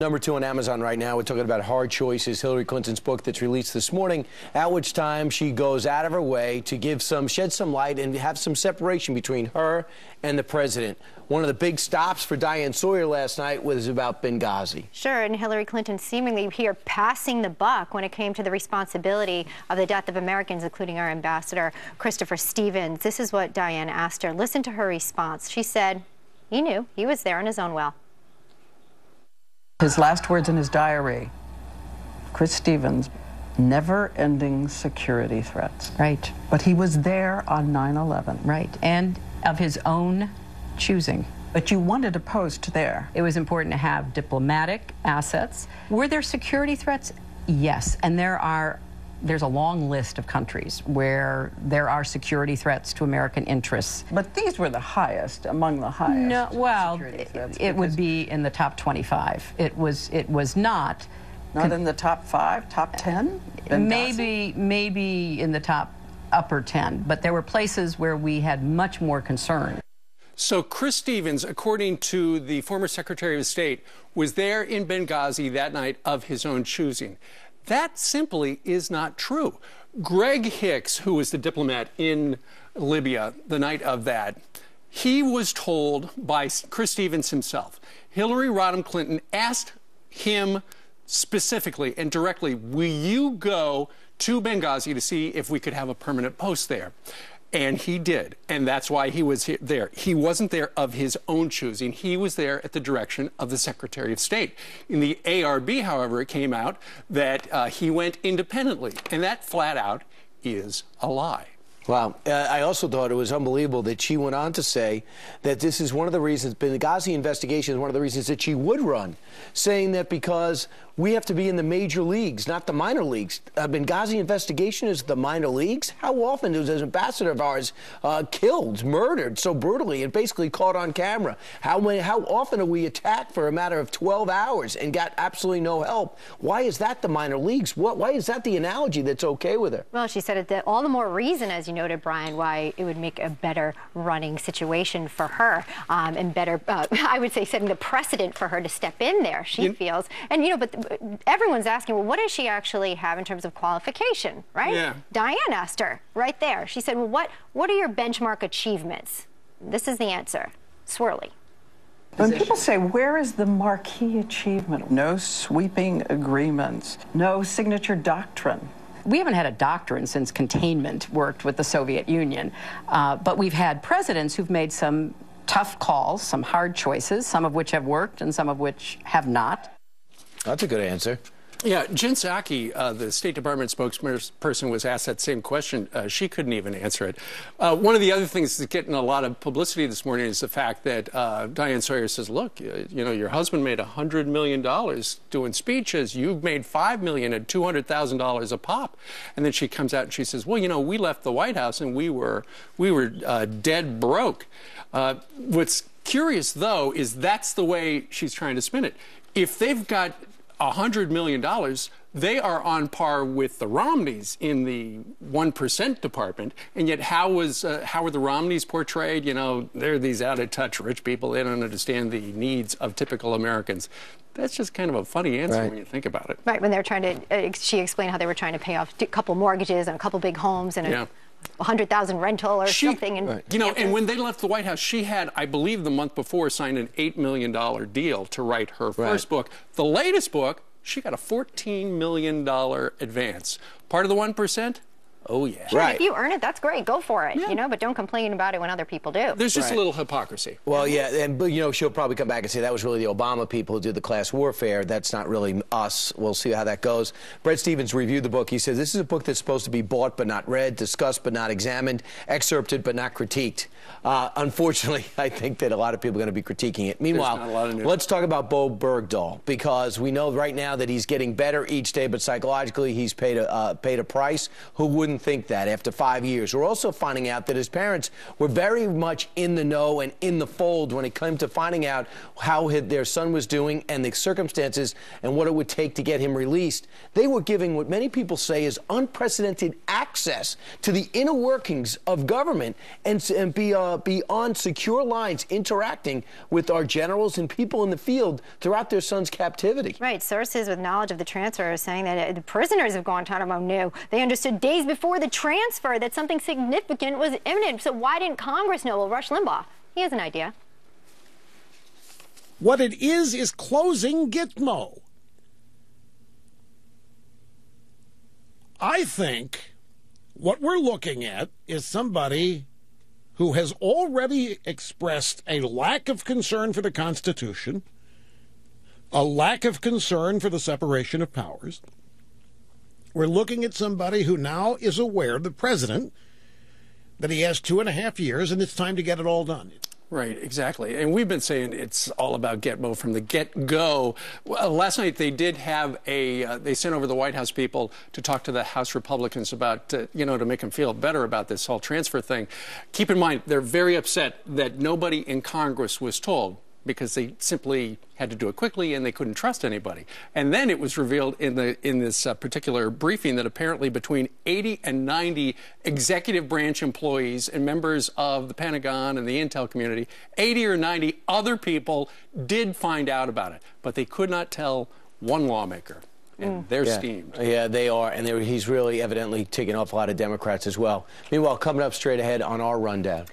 #2 on Amazon right now. We're talking about Hard Choices, Hillary Clinton's book that's released this morning, at which time she goes out of her way to shed some light and have some separation between her and the president. One of the big stops for Diane Sawyer last night was about Benghazi. Sure, and Hillary Clinton seemingly here passing the buck when it came to the responsibility of the death of Americans, including our ambassador, Christopher Stevens. This is what Diane asked her. Listen to her response. She said, he knew. He was there in his own well. His last words in his diary, Chris Stevens, never-ending security threats. Right. But he was there on 9/11. Right, and of his own choosing. But you wanted a post there. It was important to have diplomatic assets. Were there security threats? Yes, and there's a long list of countries where there are security threats to American interests. But these were the highest, among the highest. No, well, it would be in the top 25. It was not. Not in the top 5, top 10? Maybe in the top upper 10, but there were places where we had much more concern. So Chris Stevens, according to the former Secretary of State, was there in Benghazi that night of his own choosing. That simply is not true. Greg Hicks, who was the diplomat in Libya the night of that, he was told by Chris Stevens himself. Hillary Rodham Clinton asked him specifically and directly, will you go to Benghazi to see if we could have a permanent post there? And he did, and that's why he was there. He wasn't there of his own choosing. He was there at the direction of the Secretary of State. In the ARB, however, it came out that he went independently, and that flat out is a lie. Wow. I also thought it was unbelievable that she went on to say that this is one of the reasons, Benghazi investigation is one of the reasons that she would run, saying that because we have to be in the major leagues, not the minor leagues. Benghazi investigation is the minor leagues. How often is an ambassador of ours killed, murdered so brutally and basically caught on camera? How often are we attacked for a matter of 12 hours and got absolutely no help? Why is that the minor leagues? Why is that the analogy that's okay with her? Well, she said that all the more reason, as you noted, Brian, why it would make a better running situation for her and better, I would say, setting the precedent for her to step in there, she feels. And, but everyone's asking, well, what does she actually have in terms of qualification, right? Yeah. Diane asked her right there. She said, well, what are your benchmark achievements? This is the answer. Swirly. When people say, where is the marquee achievement? No sweeping agreements, no signature doctrine. We haven't had a doctrine since containment worked with the Soviet Union, but we've had presidents who've made some tough calls, some hard choices, some of which have worked and some of which have not. That's a good answer. Yeah, Jen Psaki, the State Department spokesperson, was asked that same question. She couldn't even answer it. One of the other things that's getting a lot of publicity this morning is the fact that Diane Sawyer says, look, your husband made $100 million doing speeches. You've made $5 million at $200,000 a pop. And then she comes out and she says, well, we left the White House and we were dead broke. What's curious, though, is that's the way she's trying to spin it. If they've got $100 million, they are on par with the Romneys in the 1% department. And yet how were the Romneys portrayed? They're these out-of-touch rich people. They don't understand the needs of typical Americans. That's just kind of a funny answer when you think about it. Right, when they're trying to, she explained how they were trying to pay off a couple mortgages and a couple big homes and a 100,000 rental or something. And and when they left the White House, she had, I believe the month before, signed an $8 million deal to write her first book. The latest book, she got a $14 million advance. Part of the 1%? Oh, yeah. Sure, if you earn it, that's great. Go for it, but don't complain about it when other people do. There's just a little hypocrisy. Well, yeah, but she'll probably come back and say that was really the Obama people who did the class warfare. That's not really us. We'll see how that goes. Bret Stephens reviewed the book. He said, this is a book that's supposed to be bought but not read, discussed but not examined, excerpted but not critiqued. Unfortunately, I think that a lot of people are going to be critiquing it. Meanwhile, let's talk about Bo Bergdahl, because we know right now that he's getting better each day, but psychologically he's paid a price. Who wouldn't wouldn't think that after 5 years. We're also finding out that his parents were very much in the know and in the fold when it came to finding out how their son was doing and the circumstances and what it would take to get him released. They were giving what many people say is unprecedented access to the inner workings of government and be on secure lines interacting with our generals and people in the field throughout their son's captivity. Right. Sources with knowledge of the transfer are saying that the prisoners of Guantanamo knew. They understood days before the transfer that something significant was imminent. So why didn't Congress know? Well, Rush Limbaugh, he has an idea. What it is closing Gitmo. I think what we're looking at is somebody who has already expressed a lack of concern for the Constitution, a lack of concern for the separation of powers. We're looking at somebody who now is aware, the president, that he has 2.5 years and it's time to get it all done. Right, exactly. And we've been saying it's all about Gitmo from the get-go. Last night they did have they sent over the White House people to talk to the House Republicans about, to make them feel better about this whole transfer thing. Keep in mind, they're very upset that nobody in Congress was told, because they simply had to do it quickly and they couldn't trust anybody. And then it was revealed in this particular briefing that apparently between 80 and 90 executive branch employees and members of the Pentagon and the intel community, 80 or 90 other people did find out about it, but they could not tell one lawmaker. And they're steamed. Yeah, they are. And he's really evidently taking off a lot of Democrats as well. Meanwhile, coming up straight ahead on our rundown.